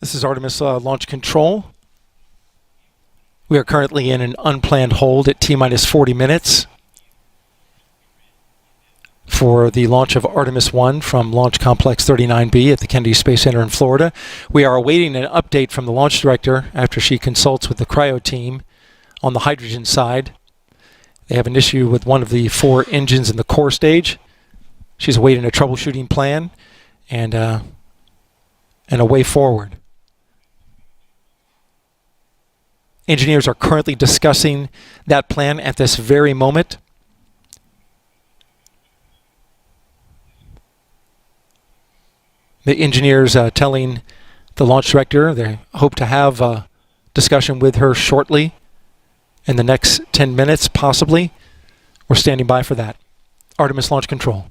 This is Artemis launch control. We are currently in an unplanned hold at T-minus 40 minutes for the launch of Artemis 1 from Launch Complex 39B at the Kennedy Space Center in Florida. We are awaiting an update from the launch director after she consults with the cryo team on the hydrogen side. They have an issue with one of the 4 engines in the core stage. She's awaiting a troubleshooting plan and a way forward. Engineers are currently discussing that plan at this very moment. The engineers telling the launch director they hope to have a discussion with her shortly, in the next 10 minutes possibly. We're standing by for that. Artemis Launch Control.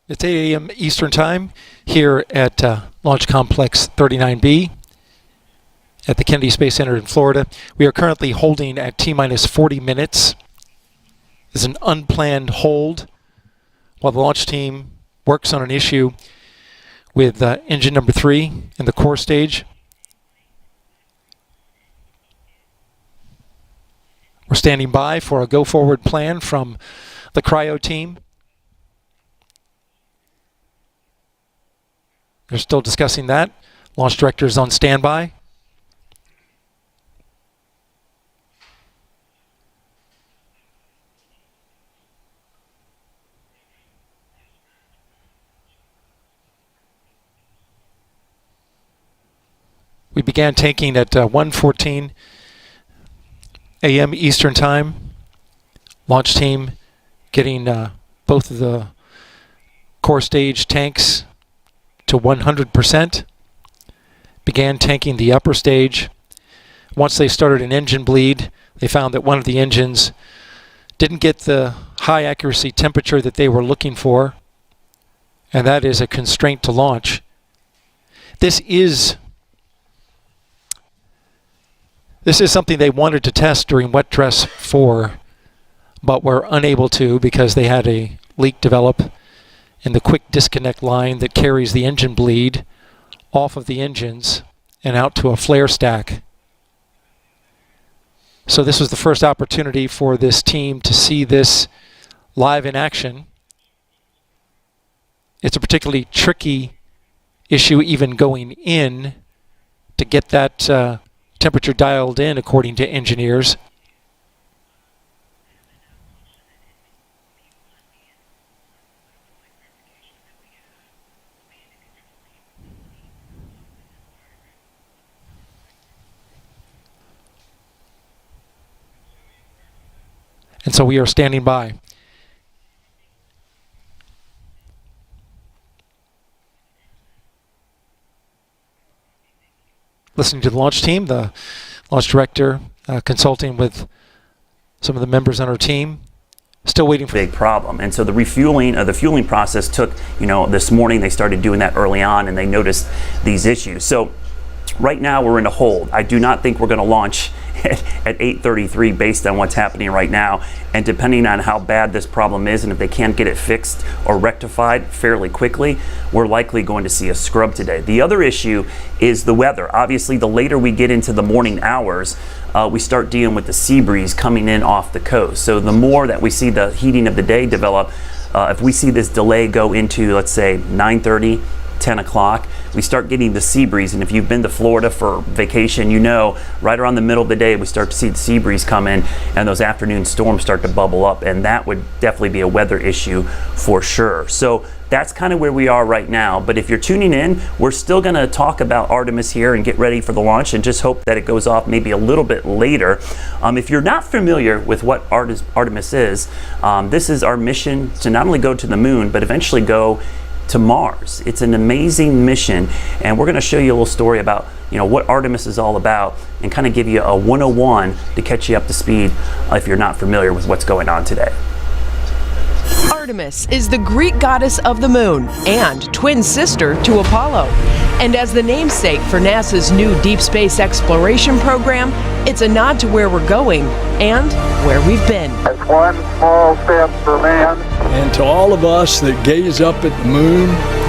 It's 8 a.m. Eastern Time here at Launch Complex 39B at the Kennedy Space Center in Florida. We are currently holding at T-minus 40 minutes. It's an unplanned hold while the launch team works on an issue with engine number 3 in the core stage. We're standing by for a go-forward plan from the cryo team. They're still discussing that. Launch director is on standby. We began tanking at 1:14 a.m. Eastern Time. Launch team getting both of the core stage tanks to 100%. Began tanking the upper stage. Once they started an engine bleed, they found that one of the engines didn't get the high accuracy temperature that they were looking for, and that is a constraint to launch. This is something they wanted to test during wet dress 4, but were unable to because they had a leak develop in the quick disconnect line that carries the engine bleed off of the engines and out to a flare stack. So this was the first opportunity for this team to see this live in action. It's a particularly tricky issue even going in to get that temperature dialed in according to engineers. And so we are standing by. Listening to the launch team, the launch director consulting with some of the members on our team. Still waiting for big problem. And so the refueling, the fueling process took, this morning they started doing that early on and they noticed these issues. So right now we're in a hold. I do not think we're going to launch at 8:33 based on what's happening right now, and depending on how bad this problem is and if they can't get it fixed or rectified fairly quickly, we're likely going to see a scrub today. The other issue is the weather. Obviously, the later we get into the morning hours, we start dealing with the sea breeze coming in off the coast. So the more that we see the heating of the day develop, if we see this delay go into, let's say, 9:30, 10 o'clock, we start getting the sea breeze. And if you've been to Florida for vacation, right around the middle of the day, we start to see the sea breeze come in and those afternoon storms start to bubble up. And that would definitely be a weather issue for sure. So that's kind of where we are right now. But if you're tuning in, we're still going to talk about Artemis here and get ready for the launch and just hope that it goes off maybe a little bit later. If you're not familiar with what Artemis is, this is our mission to not only go to the moon, but eventually go to Mars. It's an amazing mission, and we're going to show you a little story about what Artemis is all about and kind of give you a 101 to catch you up to speed if you're not familiar with what's going on today. Artemis is the Greek goddess of the moon and twin sister to Apollo. And as the namesake for NASA's new deep space exploration program, it's a nod to where we're going and where we've been. That's one small step for man. And to all of us that gaze up at the moon,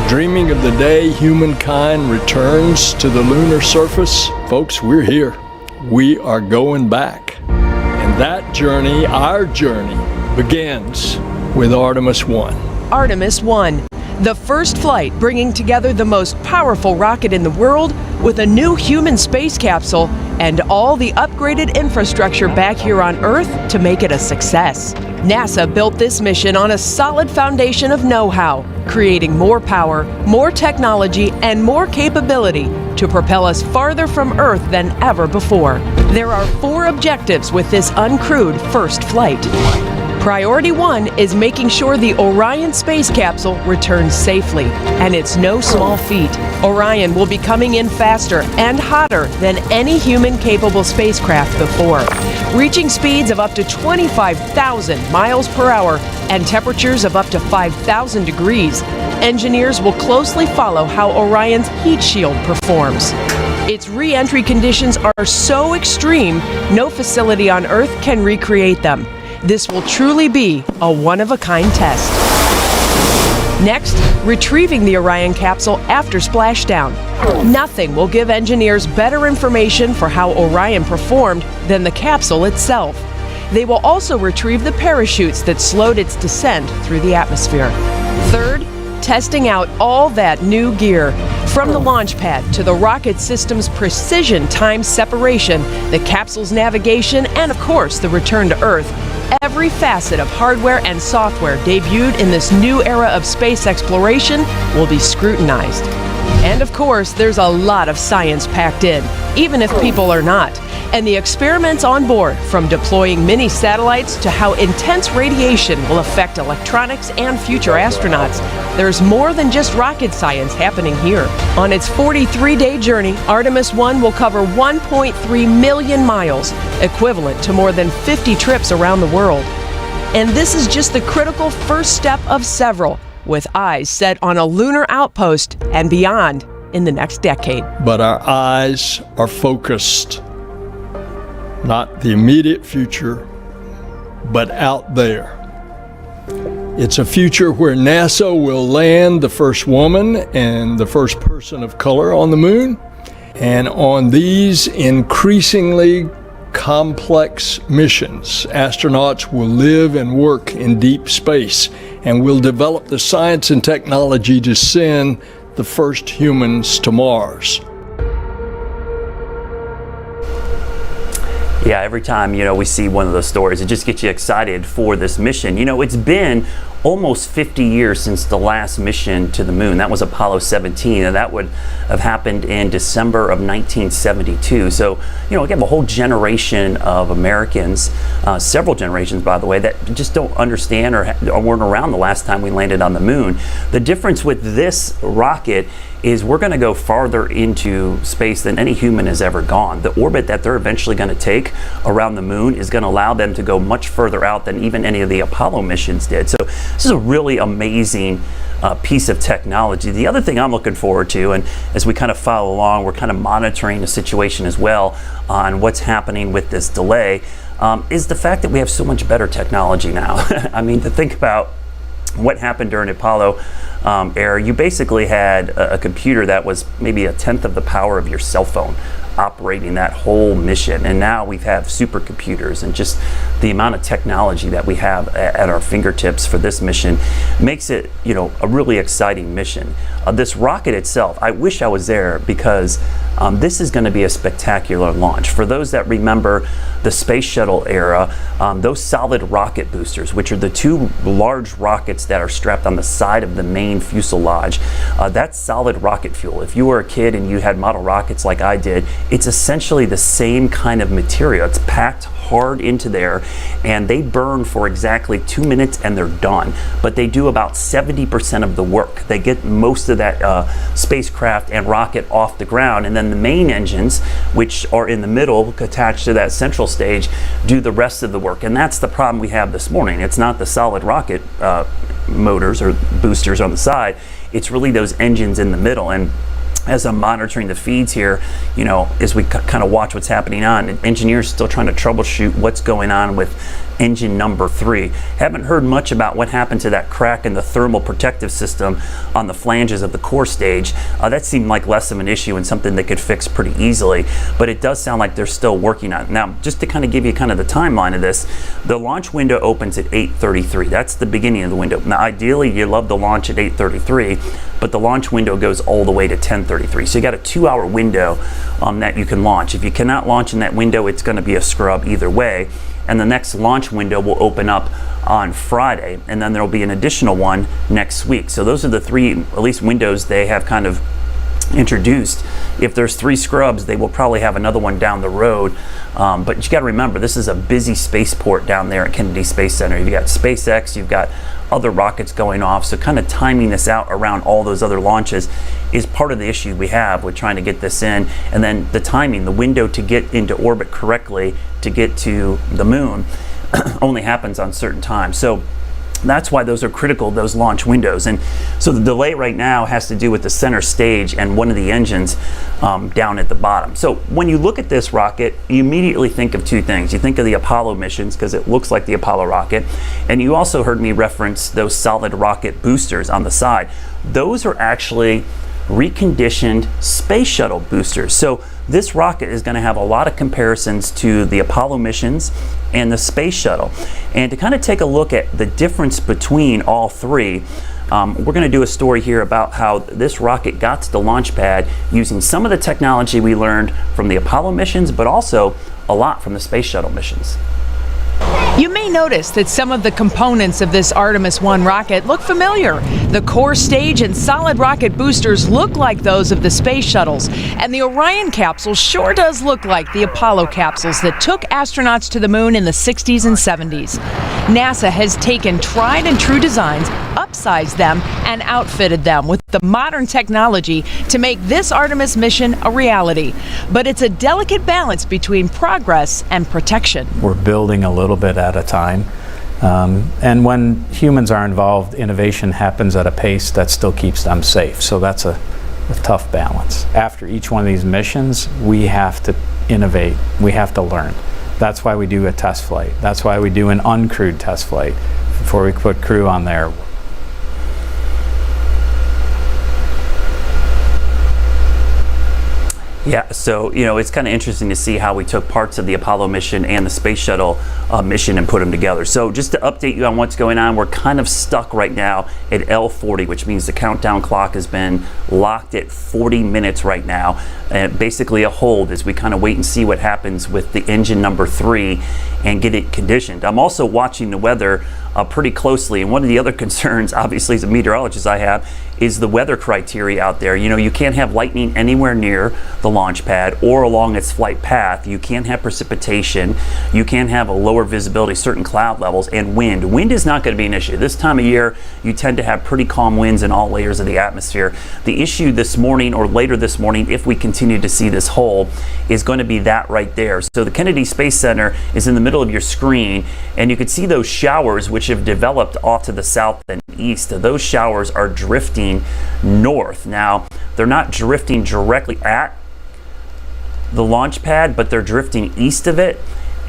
dreaming of the day humankind returns to the lunar surface, folks, we're here. We are going back. And that journey, our journey, begins with Artemis 1. Artemis 1, the first flight bringing together the most powerful rocket in the world with a new human space capsule and all the upgraded infrastructure back here on Earth to make it a success. NASA built this mission on a solid foundation of know-how, creating more power, more technology, and more capability to propel us farther from Earth than ever before. There are 4 objectives with this uncrewed first flight. Priority 1 is making sure the Orion space capsule returns safely, and it's no small feat. Orion will be coming in faster and hotter than any human-capable spacecraft before, reaching speeds of up to 25,000 miles per hour and temperatures of up to 5,000 degrees. Engineers will closely follow how Orion's heat shield performs. Its re-entry conditions are so extreme, no facility on Earth can recreate them. This will truly be a one-of-a-kind test. Next, retrieving the Orion capsule after splashdown. Nothing will give engineers better information for how Orion performed than the capsule itself. They will also retrieve the parachutes that slowed its descent through the atmosphere. Third, testing out all that new gear. From the launch pad to the rocket system's precision time separation, the capsule's navigation, and of course the return to Earth, every facet of hardware and software debuted in this new era of space exploration will be scrutinized. And of course, there's a lot of science packed in, even if people are not. And the experiments on board, from deploying mini satellites to how intense radiation will affect electronics and future astronauts, there's more than just rocket science happening here. On its 43-day journey, Artemis 1 will cover 1.3 million miles, equivalent to more than 50 trips around the world. And this is just the critical first step of several, with eyes set on a lunar outpost and beyond in the next decade. But our eyes are focused, not the immediate future, but out there. It's a future where NASA will land the first woman and the first person of color on the moon. And on these increasingly complex missions, astronauts will live and work in deep space and will develop the science and technology to send the first humans to Mars. Yeah, every time, we see one of those stories, it just gets you excited for this mission. It's been almost 50 years since the last mission to the moon. That was Apollo 17, and that would have happened in December of 1972. So, we have a whole generation of Americans, several generations, by the way, that just don't understand or weren't around the last time we landed on the moon. The difference with this rocket is we're going to go farther into space than any human has ever gone. The orbit that they're eventually going to take around the moon is going to allow them to go much further out than even any of the Apollo missions did. So this is a really amazing piece of technology. The other thing I'm looking forward to, and as we kind of follow along, we're kind of monitoring the situation as well on what's happening with this delay, is the fact that we have so much better technology now. I mean, to think about what happened during Apollo era, you basically had a computer that was maybe a tenth of the power of your cell phone operating that whole mission. And now we have supercomputers, and just the amount of technology that we have at our fingertips for this mission makes it, a really exciting mission. This rocket itself, I wish I was there, because this is going to be a spectacular launch. For those that remember the space shuttle era, those solid rocket boosters, which are the two large rockets that are strapped on the side of the main fuselage, that's solid rocket fuel. If you were a kid and you had model rockets like I did, it's essentially the same kind of material. It's packed hard into there, and they burn for exactly 2 minutes and they're done. But they do about 70% of the work. They get most of that spacecraft and rocket off the ground, and then the main engines, which are in the middle attached to that central stage, do the rest of the work. And that's the problem we have this morning. It's not the solid rocket motors or boosters on the side. It's really those engines in the middle. And as I'm monitoring the feeds here, as we kind of watch what's happening on, engineers still trying to troubleshoot what's going on with engine number 3. Haven't heard much about what happened to that crack in the thermal protective system on the flanges of the core stage. That seemed like less of an issue and something they could fix pretty easily, but it does sound like they're still working on it. Now, just to kind of give you kind of the timeline of this, the launch window opens at 8:33. That's the beginning of the window. Now, ideally, you love the launch at 8:33, but the launch window goes all the way to 10:33. So you got a 2-hour window that you can launch. If you cannot launch in that window, it's going to be a scrub either way. And the next launch window will open up on Friday, and then there'll be an additional one next week. So those are the three, at least, windows they have kind of introduced. If there's 3 scrubs, they will probably have another one down the road. But you got to remember, this is a busy spaceport down there at Kennedy Space Center. You've got SpaceX, you've got other rockets going off, so kind of timing this out around all those other launches is part of the issue we have with trying to get this in. And then the timing, the window to get into orbit correctly to get to the moon only happens on certain times. So that's why those are critical, those launch windows. And so the delay right now has to do with the center stage and one of the engines down at the bottom. So when you look at this rocket, you immediately think of 2 things. You think of the Apollo missions because it looks like the Apollo rocket. And you also heard me reference those solid rocket boosters on the side. Those are actually reconditioned space shuttle boosters. So this rocket is going to have a lot of comparisons to the Apollo missions and the space shuttle. And to kind of take a look at the difference between all 3, we're going to do a story here about how this rocket got to the launch pad using some of the technology we learned from the Apollo missions, but also a lot from the space shuttle missions. You may notice that some of the components of this Artemis 1 rocket look familiar. The core stage and solid rocket boosters look like those of the space shuttles, and the Orion capsule sure does look like the Apollo capsules that took astronauts to the moon in the 60s and 70s. NASA has taken tried and true designs, upsized them, and outfitted them with the modern technology to make this Artemis mission a reality. But it's a delicate balance between progress and protection. We're building a little bit at a time. And when humans are involved, innovation happens at a pace that still keeps them safe. So that's a tough balance. After each one of these missions, we have to innovate. We have to learn. That's why we do a test flight. That's why we do an uncrewed test flight before we put crew on there. Yeah, so it's kind of interesting to see how we took parts of the Apollo mission and the space shuttle mission and put them together. So just to update you on what's going on, we're kind of stuck right now at L40, which means the countdown clock has been locked at 40 minutes right now. And basically a hold as we kind of wait and see what happens with the engine number 3 and get it conditioned. I'm also watching the weather pretty closely, and one of the other concerns, obviously as a meteorologist I have, is the weather criteria out there. You can't have lightning anywhere near the launch pad or along its flight path. You can't have precipitation. You can't have a lower visibility, certain cloud levels, and wind. Wind is not going to be an issue. This time of year, you tend to have pretty calm winds in all layers of the atmosphere. The issue this morning or later this morning, if we continue to see this hole, is going to be that right there. So the Kennedy Space Center is in the middle of your screen, and you can see those showers which have developed off to the south and east. Those showers are drifting north. Now, they're not drifting directly at the launch pad, but they're drifting east of it,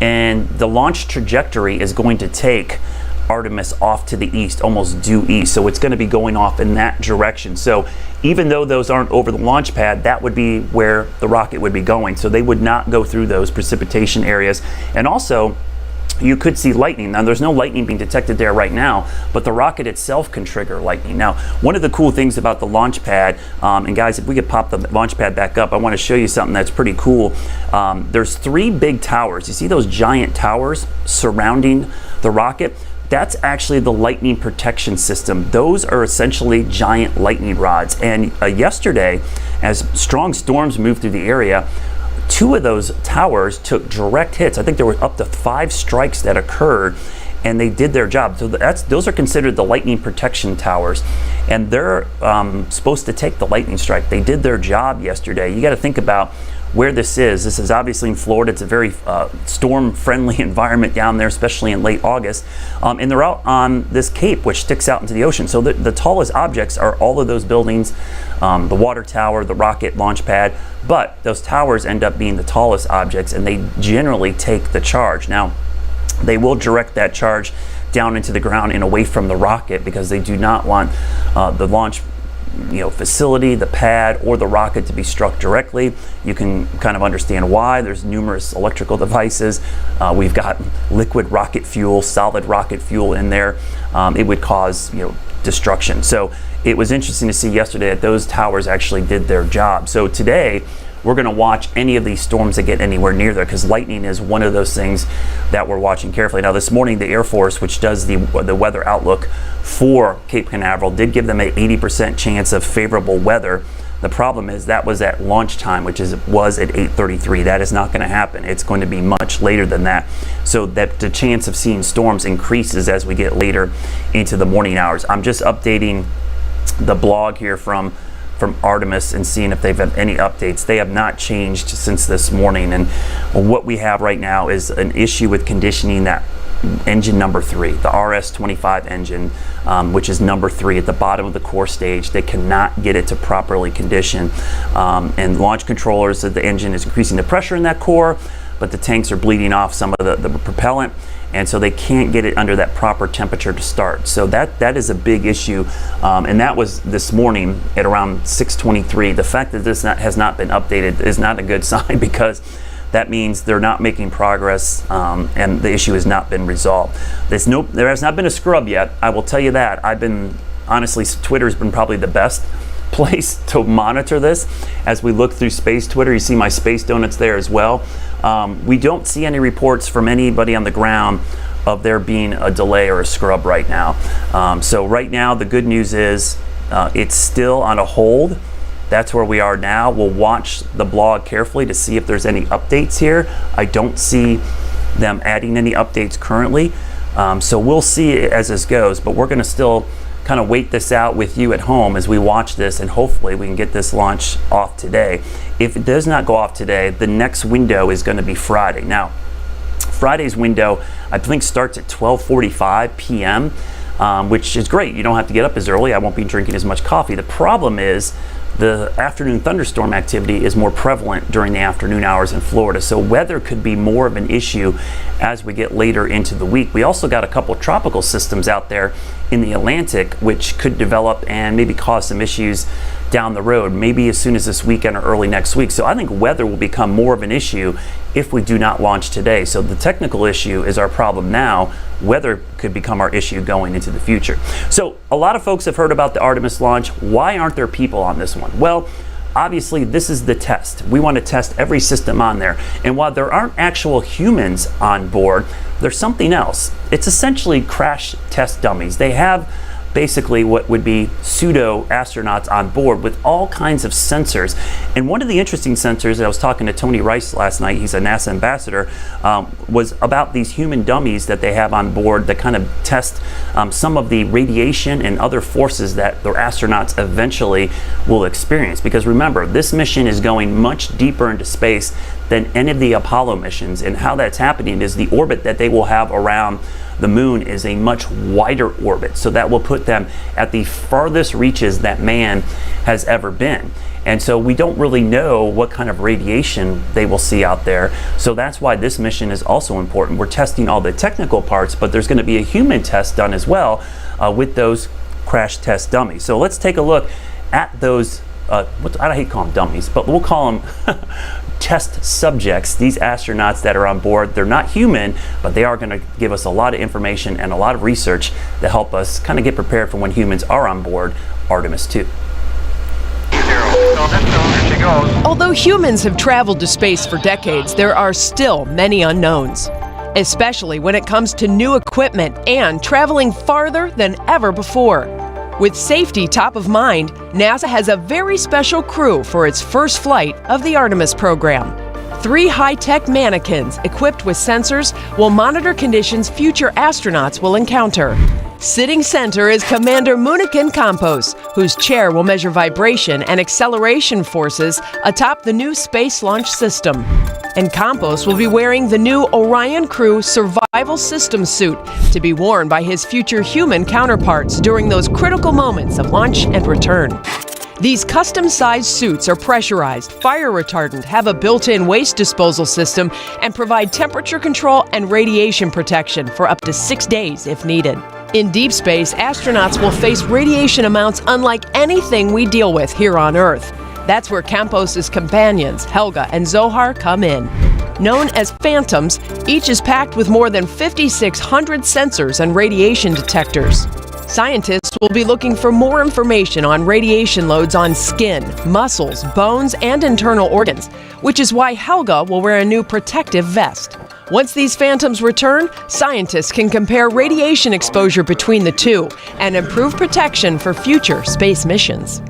and the launch trajectory is going to take Artemis off to the east, almost due east. So it's going to be going off in that direction. So even though those aren't over the launch pad, that would be where the rocket would be going. So they would not go through those precipitation areas. And also, you could see lightning. Now, there's no lightning being detected there right now, but the rocket itself can trigger lightning. Now, one of the cool things about the launch pad, and guys, if we could pop the launch pad back up, I want to show you something that's pretty cool. There's 3 big towers. You see those giant towers surrounding the rocket? That's actually the lightning protection system. Those are essentially giant lightning rods. And yesterday, as strong storms moved through the area, 2 of those towers took direct hits. I think there were up to 5 strikes that occurred, and they did their job. So those are considered the lightning protection towers, and they're supposed to take the lightning strike. They did their job yesterday. You got to think about where this is. This is obviously in Florida. It's a very storm-friendly environment down there, especially in late August. And they're out on this cape, which sticks out into the ocean. So the tallest objects are all of those buildings, the water tower, the rocket launch pad. But those towers end up being the tallest objects, and they generally take the charge. Now, they will direct that charge down into the ground and away from the rocket because they do not want the launch facility, the pad, or the rocket to be struck directly. You can kind of understand why. There's numerous electrical devices. We've got liquid rocket fuel, solid rocket fuel in there. It would cause destruction. So it was interesting to see yesterday that those towers actually did their job. So today we're going to watch any of these storms that get anywhere near there, because lightning is one of those things that we're watching carefully. Now, this morning, the Air Force, which does the weather outlook for Cape Canaveral, did give them an 80% chance of favorable weather The problem is that was at launch time, which was at 8:33. That is not going to happen. It's going to be much later than that. So that the chance of seeing storms increases as we get later into the morning hours. I'm just updating the blog here from Artemis and seeing if they've had any updates. They have not changed since this morning, and what we have right now is an issue with conditioning that engine number 3, the RS-25 engine, which is number 3 at the bottom of the core stage. They cannot get it to properly condition, and launch controllers said the engine is increasing the pressure in that core, but the tanks are bleeding off some of the propellant, and so they can't get it under that proper temperature to start. So that is a big issue, and that was this morning at around 6:23. The fact that this has not been updated is not a good sign, because that means they're not making progress, and the issue has not been resolved. There has not been a scrub yet, I will tell you that. Honestly, Twitter's been probably the best place to monitor this. As we look through space Twitter, you see my space donuts there as well. We don't see any reports from anybody on the ground of there being a delay or a scrub right now. So right now, the good news is it's still on a hold. That's where we are now. We'll watch the blog carefully to see if there's any updates here. I don't see them adding any updates currently. So we'll see as this goes, but we're going to still kind of wait this out with you at home as we watch this, and hopefully we can get this launch off today. If it does not go off today, the next window is going to be Friday. Now, Friday's window, I think, starts at 12:45 p.m., which is great. You don't have to get up as early. I won't be drinking as much coffee. The problem is the afternoon thunderstorm activity is more prevalent during the afternoon hours in Florida, so weather could be more of an issue as we get later into the week. We also got a couple of tropical systems out there in the Atlantic which could develop and maybe cause some issues down the road, maybe as soon as this weekend or early next week. So I think weather will become more of an issue if we do not launch today. So the technical issue is our problem now. Weather could become our issue going into the future. So a lot of folks have heard about the Artemis launch. Why aren't there people on this one? Well, obviously this is the test. We want to test every system on there. And while there aren't actual humans on board, there's something else. It's essentially crash test dummies. They have basically what would be pseudo astronauts on board with all kinds of sensors. And one of the interesting sensors that I was talking to Tony Rice last night, he's a NASA ambassador, was about these human dummies that they have on board that kind of test some of the radiation and other forces that the astronauts eventually will experience. Because remember, this mission is going much deeper into space than any of the Apollo missions, and how that's happening is the orbit that they will have around the moon is a much wider orbit, so that will put them at the farthest reaches that man has ever been. And so we don't really know what kind of radiation they will see out there, so that's why this mission is also important. We're testing all the technical parts, but there's going to be a human test done as well with those crash test dummies. So let's take a look at those I hate calling them dummies, but we'll call them test subjects, these astronauts that are on board. They're not human, but they are going to give us a lot of information and a lot of research to help us kind of get prepared for when humans are on board Artemis 2. Although humans have traveled to space for decades, there are still many unknowns, especially when it comes to new equipment and traveling farther than ever before. With safety top of mind, NASA has a very special crew for its first flight of the Artemis program. 3 high-tech mannequins equipped with sensors will monitor conditions future astronauts will encounter. Sitting center is Commander Munikin Campos, whose chair will measure vibration and acceleration forces atop the new space launch system. And Campos will be wearing the new Orion crew survival system suit to be worn by his future human counterparts during those critical moments of launch and return. These custom-sized suits are pressurized, fire retardant, have a built-in waste disposal system, and provide temperature control and radiation protection for up to 6 days if needed. In deep space, astronauts will face radiation amounts unlike anything we deal with here on Earth. That's where Campos' companions, Helga and Zohar, come in. Known as Phantoms, each is packed with more than 5,600 sensors and radiation detectors. Scientists will be looking for more information on radiation loads on skin, muscles, bones, and internal organs, which is why Helga will wear a new protective vest. Once these Phantoms return, scientists can compare radiation exposure between the two and improve protection for future space missions.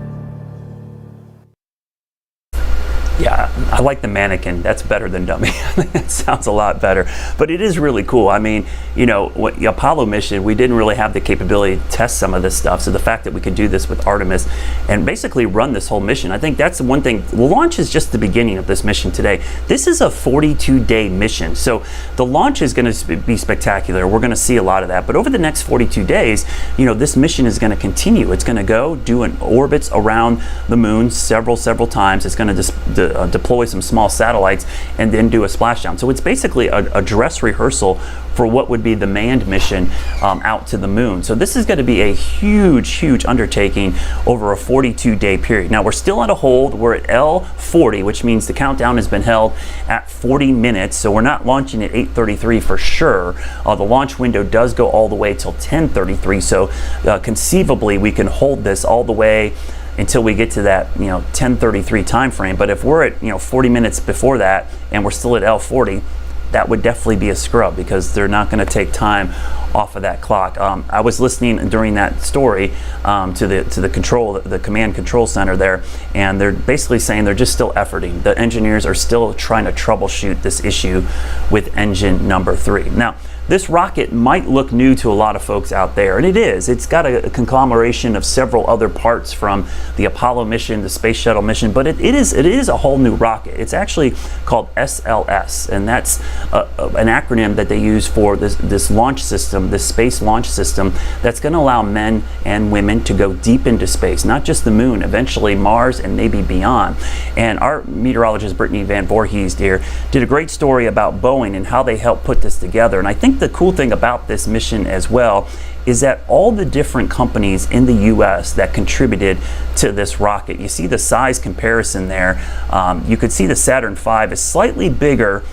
I like the mannequin. That's better than dummy. That sounds a lot better. But it is really cool. I mean, you know, the Apollo mission, we didn't really have the capability to test some of this stuff. So the fact that we could do this with Artemis and basically run this whole mission, I think that's the one thing. The launch is just the beginning of this mission today. This is a 42-day mission. So the launch is going to be spectacular. We're going to see a lot of that. But over the next 42 days, you know, this mission is going to continue. It's going to go do an orbits around the moon several times. It's going to deploy some small satellites and then do a splashdown. So it's basically a dress rehearsal for what would be the manned mission out to the moon. So this is going to be a huge undertaking over a 42-day period. Now we're still at a hold. We're at L40, which means the countdown has been held at 40 minutes. So we're not launching at 8:33 for sure. The launch window does go all the way till 10:33. So conceivably we can hold this all the way until we get to that 10:33 time frame. But if we're at 40 minutes before that and we're still at L40, that would definitely be a scrub, because they're not going to take time off of that clock. I was listening during that story to the command control center there, and they're basically saying they're just still efforting. The engineers are still trying to troubleshoot this issue with engine number 3. Now, this rocket might look new to a lot of folks out there, and it is. It's got a conglomeration of several other parts from the Apollo mission, the Space Shuttle mission, but it is a whole new rocket. It's actually called SLS, and that's an acronym that they use for this launch system, this space launch system that's going to allow men and women to go deep into space, not just the moon, eventually Mars and maybe beyond. And our meteorologist Brittany Van Voorhees here did a great story about Boeing and how they helped put this together. And I think the cool thing about this mission as well is that all the different companies in the US that contributed to this rocket, you see the size comparison there. You could see the Saturn V is slightly bigger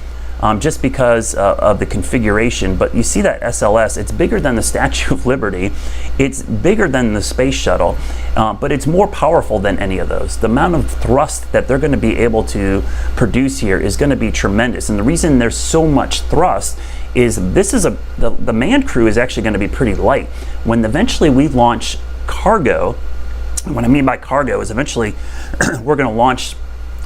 just because of the configuration, but you see that SLS, it's bigger than the Statue of Liberty, it's bigger than the Space Shuttle, but it's more powerful than any of those. The amount of thrust that they're going to be able to produce here is going to be tremendous, and the reason there's so much thrust is the manned crew is actually going to be pretty light. When eventually we launch cargo, what I mean by cargo is eventually we're going to launch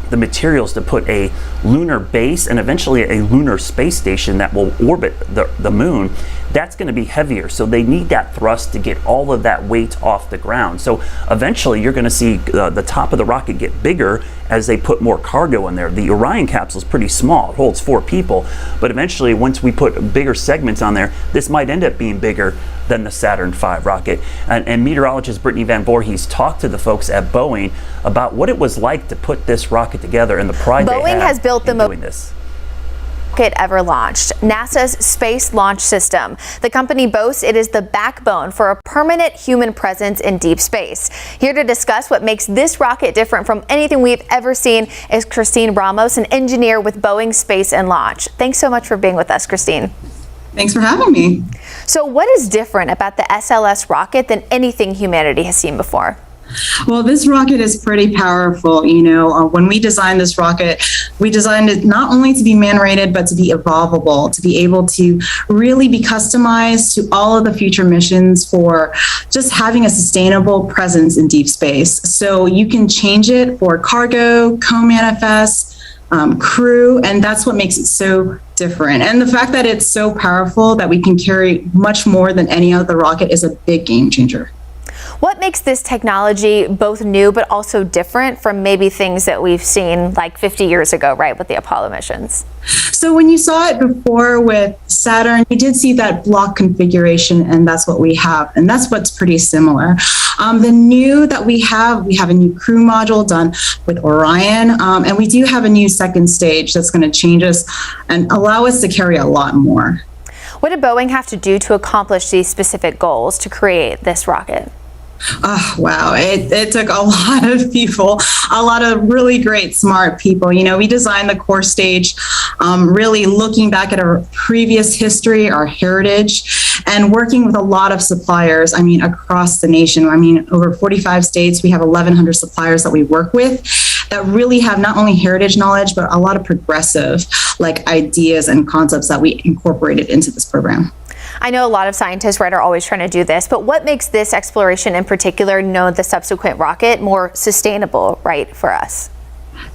the materials to put a lunar base and eventually a lunar space station that will orbit the moon. That's going to be heavier, so they need that thrust to get all of that weight off the ground. So eventually you're going to see the top of the rocket get bigger as they put more cargo in there. The Orion capsule is pretty small, it holds 4 people, but eventually once we put bigger segments on there, this might end up being bigger than the Saturn V rocket. And meteorologist Brittany Van Voorhees talked to the folks at Boeing about what it was like to put this rocket together and the pride Boeing they had has built the in doing this. Rocket ever launched, NASA's Space Launch System. The company boasts it is the backbone for a permanent human presence in deep space. Here to discuss what makes this rocket different from anything we've ever seen is Christine Ramos, an engineer with Boeing Space and Launch. Thanks so much for being with us, Christine. Thanks for having me. So what is different about the SLS rocket than anything humanity has seen before? Well, this rocket is pretty powerful. When we designed this rocket, we designed it not only to be man-rated, but to be evolvable, to be able to really be customized to all of the future missions for just having a sustainable presence in deep space. So you can change it for cargo, co-manifest, crew, and that's what makes it so different. And the fact that it's so powerful that we can carry much more than any other rocket is a big game changer. What makes this technology both new but also different from maybe things that we've seen like 50 years ago, right, with the Apollo missions? So when you saw it before with Saturn, you did see that block configuration, and that's what we have. And that's what's pretty similar. The new that we have a new crew module done with Orion, and we do have a new second stage that's going to change us and allow us to carry a lot more. What did Boeing have to do to accomplish these specific goals to create this rocket? Oh, wow. It took a lot of people, a lot of really great, smart people. We designed the core stage really looking back at our previous history, our heritage, and working with a lot of suppliers, across the nation. Over 45 states, we have 1,100 suppliers that we work with that really have not only heritage knowledge, but a lot of progressive ideas and concepts that we incorporated into this program. I know a lot of scientists, right, are always trying to do this, but what makes this exploration in particular, the subsequent rocket, more sustainable, right, for us?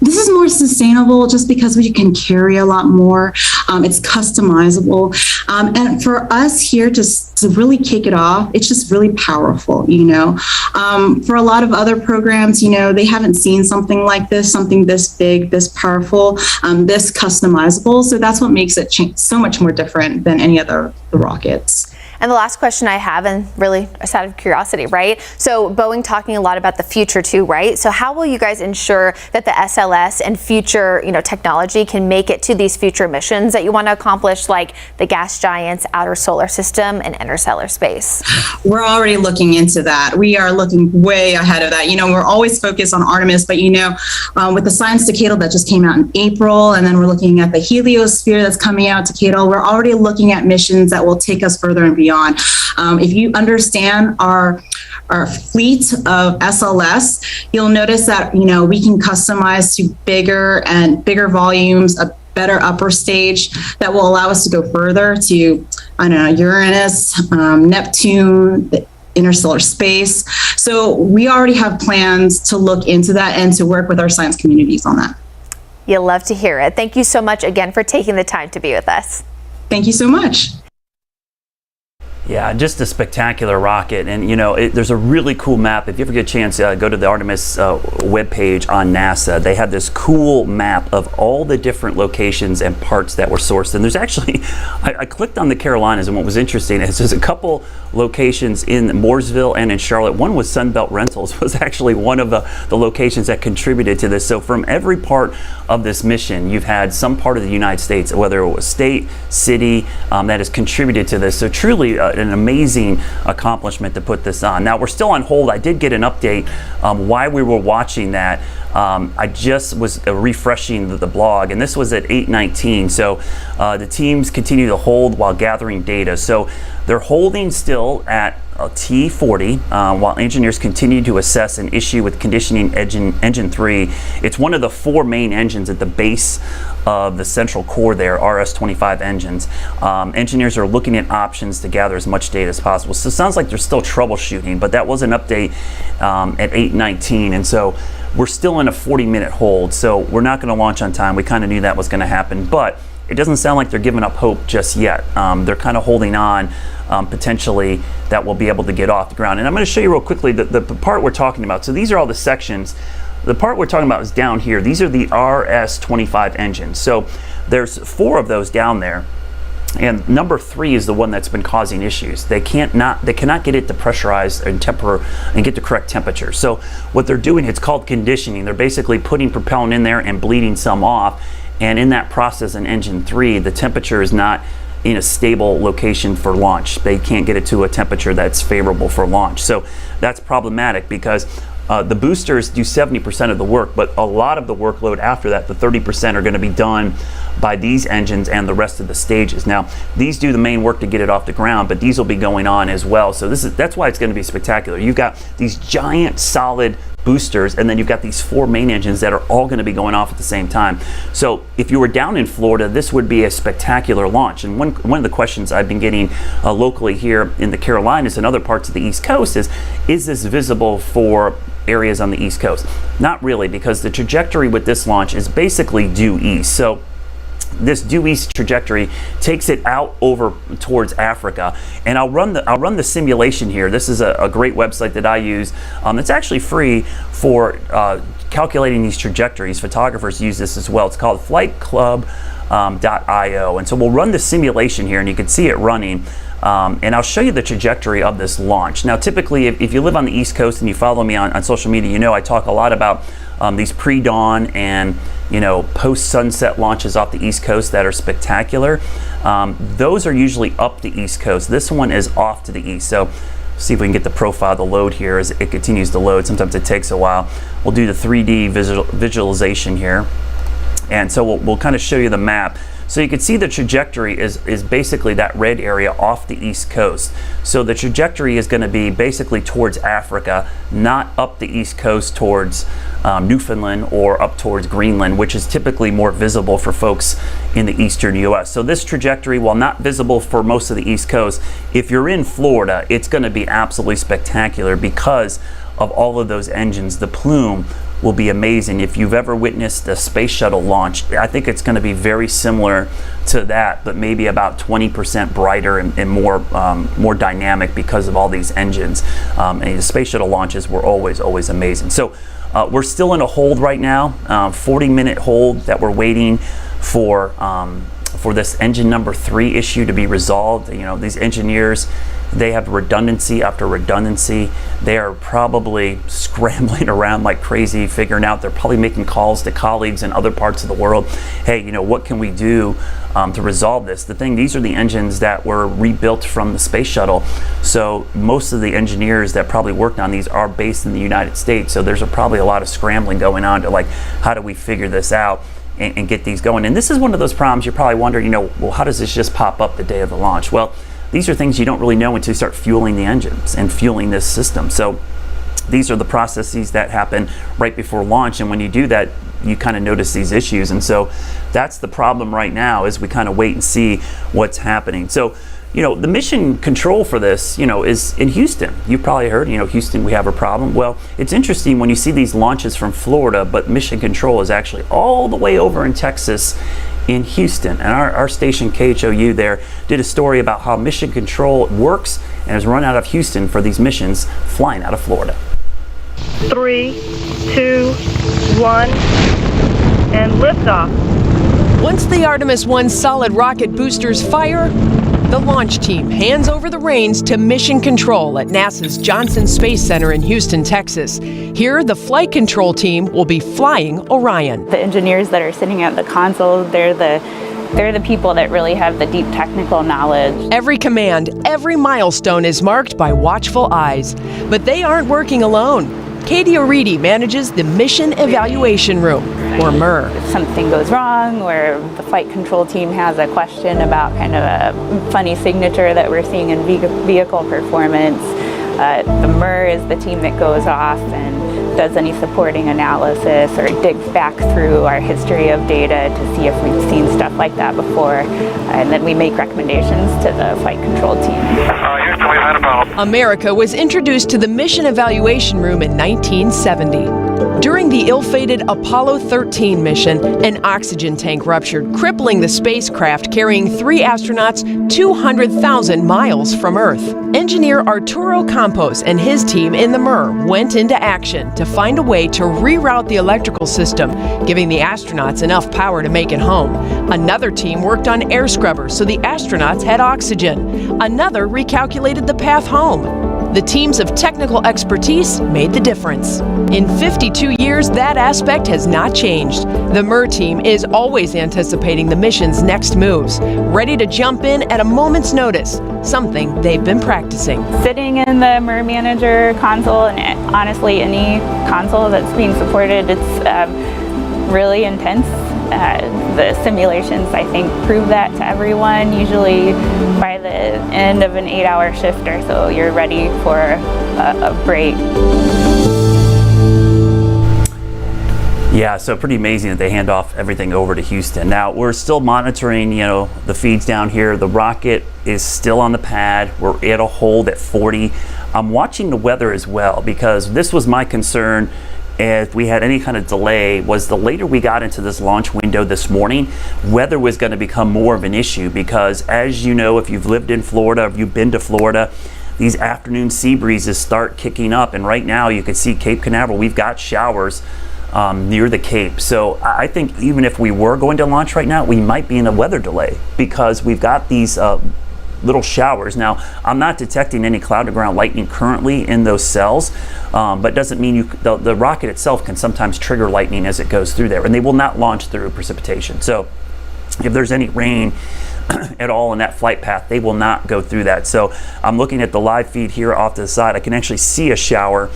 This is more sustainable just because we can carry a lot more. It's customizable. And for us here to really kick it off, it's just really powerful, For a lot of other programs, they haven't seen something like this, something this big, this powerful, this customizable. So that's what makes it so much more different than any other rockets. And the last question I have, and really it's out of curiosity, right? So Boeing talking a lot about the future too, right? So how will you guys ensure that the SLS and future, technology can make it to these future missions that you want to accomplish, like the gas giants, outer solar system, and interstellar space? We're already looking into that. We are looking way ahead of that. We're always focused on Artemis, but with the science decadal that just came out in April, and then we're looking at the heliosphere that's coming out decadal, we're already looking at missions that will take us further and beyond. If you understand our fleet of SLS, you'll notice that we can customize to bigger volumes, a better upper stage that will allow us to go further to Uranus, Neptune, the interstellar space. So we already have plans to look into that and to work with our science communities on that. You'll love to hear it. Thank you so much again for taking the time to be with us. Thank you so much. Yeah, just a spectacular rocket. And, there's a really cool map. If you ever get a chance, go to the Artemis webpage on NASA. They have this cool map of all the different locations and parts that were sourced. And there's actually, I clicked on the Carolinas, and what was interesting is there's a couple locations in Mooresville and in Charlotte. One was Sunbelt Rentals, was actually one of the locations that contributed to this. So from every part of this mission, you've had some part of the United States, whether it was state, city, that has contributed to this. So truly, an amazing accomplishment to put this on. Now we're still on hold. I did get an update why we were watching that. I just was refreshing the blog, and this was at 8:19. So the teams continue to hold while gathering data. So they're holding still at T40 while engineers continue to assess an issue with conditioning engine 3. It's one of the 4 main engines at the base of the central core there, RS-25 engines. Engineers are looking at options to gather as much data as possible. So it sounds like they're still troubleshooting, but that was an update at 8:19, and so we're still in a 40-minute hold. So we're not going to launch on time. We kind of knew that was going to happen, but it doesn't sound like they're giving up hope just yet. They're kind of holding on, potentially, that we'll be able to get off the ground. And I'm going to show you real quickly the part we're talking about. So these are all the sections. The part we're talking about is down here. These are the RS-25 engines. So there's 4 of those down there. And number 3 is the one that's been causing issues. They cannot get it to pressurize and temper and get the correct temperature. So what they're doing, it's called conditioning. They're basically putting propellant in there and bleeding some off. And in that process in engine 3, the temperature is not in a stable location for launch. They can't get it to a temperature that's favorable for launch. So that's problematic because the boosters do 70% of the work, but a lot of the workload after that, the 30%, are going to be done by these engines and the rest of the stages. Now, these do the main work to get it off the ground, but these will be going on as well. So that's why it's going to be spectacular. You've got these giant solid boosters, and then you've got these 4 main engines that are all going to be going off at the same time. So if you were down in Florida, this would be a spectacular launch. And one of the questions I've been getting locally here in the Carolinas and other parts of the East Coast is this visible for areas on the East Coast? Not really, because the trajectory with this launch is basically due east. So this due east trajectory takes it out over towards Africa, and I'll run the simulation here. This is a great website that I use. It's actually free for calculating these trajectories. Photographers use this as well. It's called flightclub.io, and so we'll run the simulation here, and you can see it running. And I'll show you the trajectory of this launch. Now, typically, if you live on the East Coast and you follow me on social media, I talk a lot about these pre-dawn and post-sunset launches off the East Coast that are spectacular. Those are usually up the East Coast. This one is off to the east. So see if we can get the profile of the load here as it continues to load. Sometimes it takes a while. We'll do the 3D visualization here. And so we'll kind of show you the map. So you can see the trajectory is basically that red area off the East Coast. So the trajectory is going to be basically towards Africa, not up the East Coast towards Newfoundland or up towards Greenland, which is typically more visible for folks in the eastern US. So this trajectory, while not visible for most of the East Coast, if you're in Florida, it's going to be absolutely spectacular because of all of those engines. The plume will be amazing. If you've ever witnessed a space shuttle launch, I think it's going to be very similar to that, but maybe about 20% brighter and more dynamic because of all these engines. And the space shuttle launches were always amazing. So we're still in a hold right now, 40-minute hold that we're waiting for this engine number 3 issue to be resolved. You know, these engineers, they have redundancy after redundancy. They are probably scrambling around like crazy, figuring out, they're probably making calls to colleagues in other parts of the world. Hey, you know, what can we do to resolve this? The thing, these are the engines that were rebuilt from the space shuttle. So most of the engineers that probably worked on these are based in the United States. So there's probably a lot of scrambling going on to like, how do we figure this out and get these going? And this is one of those problems you're probably wondering, you know, well, how does this just pop up the day of the launch? Well, these are things you don't really know until you start fueling the engines and fueling this system. So these are the processes that happen right before launch, and when you do that, you kind of notice these issues. And so that's the problem right now, is we kind of wait and see what's happening. So, you know, the mission control for this, you know, is in Houston. You've probably heard, you know, Houston, we have a problem. Well, it's interesting when you see these launches from Florida, but mission control is actually all the way over in Texas in Houston. And our station KHOU there did a story about how mission control works and has run out of Houston for these missions flying out of Florida. 3, 2, 1, and liftoff. Once the Artemis 1 solid rocket boosters fire, the launch team hands over the reins to mission control at NASA's Johnson Space Center in Houston, Texas. Here, the flight control team will be flying Orion. The engineers that are sitting at the console, they're the people that really have the deep technical knowledge. Every command, every milestone is marked by watchful eyes. But they aren't working alone. Katie O'Reedy manages the Mission Evaluation Room, or MER. If something goes wrong, or the flight control team has a question about kind of a funny signature that we're seeing in vehicle performance, the MER is the team that goes off and does any supporting analysis or digs back through our history of data to see if we've seen stuff like that before, and then we make recommendations to the flight control team. Houston, we've had a problem. America was introduced to the Mission Evaluation Room in 1970. During the ill-fated Apollo 13 mission, an oxygen tank ruptured, crippling the spacecraft carrying 3 astronauts 200,000 miles from Earth. Engineer Arturo Campos and his team in the MER went into action to find a way to reroute the electrical system, giving the astronauts enough power to make it home. Another team worked on air scrubbers so the astronauts had oxygen. Another recalculated the path home. The teams of technical expertise made the difference. In 52 years, that aspect has not changed. The MER team is always anticipating the mission's next moves, ready to jump in at a moment's notice, something they've been practicing. Sitting in the MER manager console, and honestly any console that's being supported, it's really intense. The simulations, I think, prove that to everyone. Usually by the end of an 8-hour shift or so, you're ready for a break. Yeah, so pretty amazing that they hand off everything over to Houston. Now, we're still monitoring, you know, the feeds down here. The rocket is still on the pad. We're at a hold at 40. I'm watching the weather as well, because this was my concern if we had any kind of delay, was the later we got into this launch window this morning, weather was going to become more of an issue, because as you know, if you've lived in Florida, if you've been to Florida, these afternoon sea breezes start kicking up, and right now you can see Cape Canaveral, we've got showers near the Cape. So I think even if we were going to launch right now, we might be in a weather delay, because we've got these little showers. Now, I'm not detecting any cloud to ground lightning currently in those cells, but doesn't mean the rocket itself can sometimes trigger lightning as it goes through there, and they will not launch through precipitation. So if there's any rain at all in that flight path, they will not go through that. So I'm looking at the live feed here off to the side. I can actually see a shower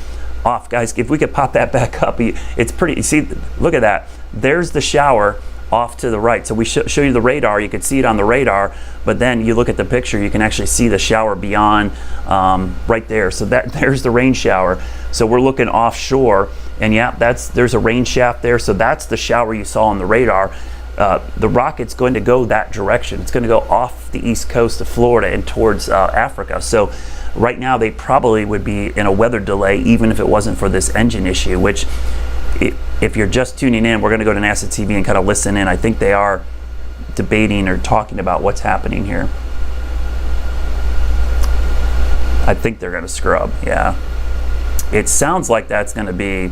off. Guys, if we could pop that back up, it's pretty, you see, look at that. There's the shower off to the right. So we show you the radar, you can see it on the radar, but then you look at the picture, you can actually see the shower beyond right there. So there's the rain shower. So we're looking offshore, and yeah, there's a rain shaft there. So that's the shower you saw on the radar. The rocket's going to go that direction. It's going to go off the east coast of Florida and towards Africa. So right now they probably would be in a weather delay even if it wasn't for this engine issue, which if you're just tuning in, we're going to go to NASA TV and kind of listen in. I think they are debating or talking about what's happening here. I think they're going to scrub, yeah. It sounds like that's going to be,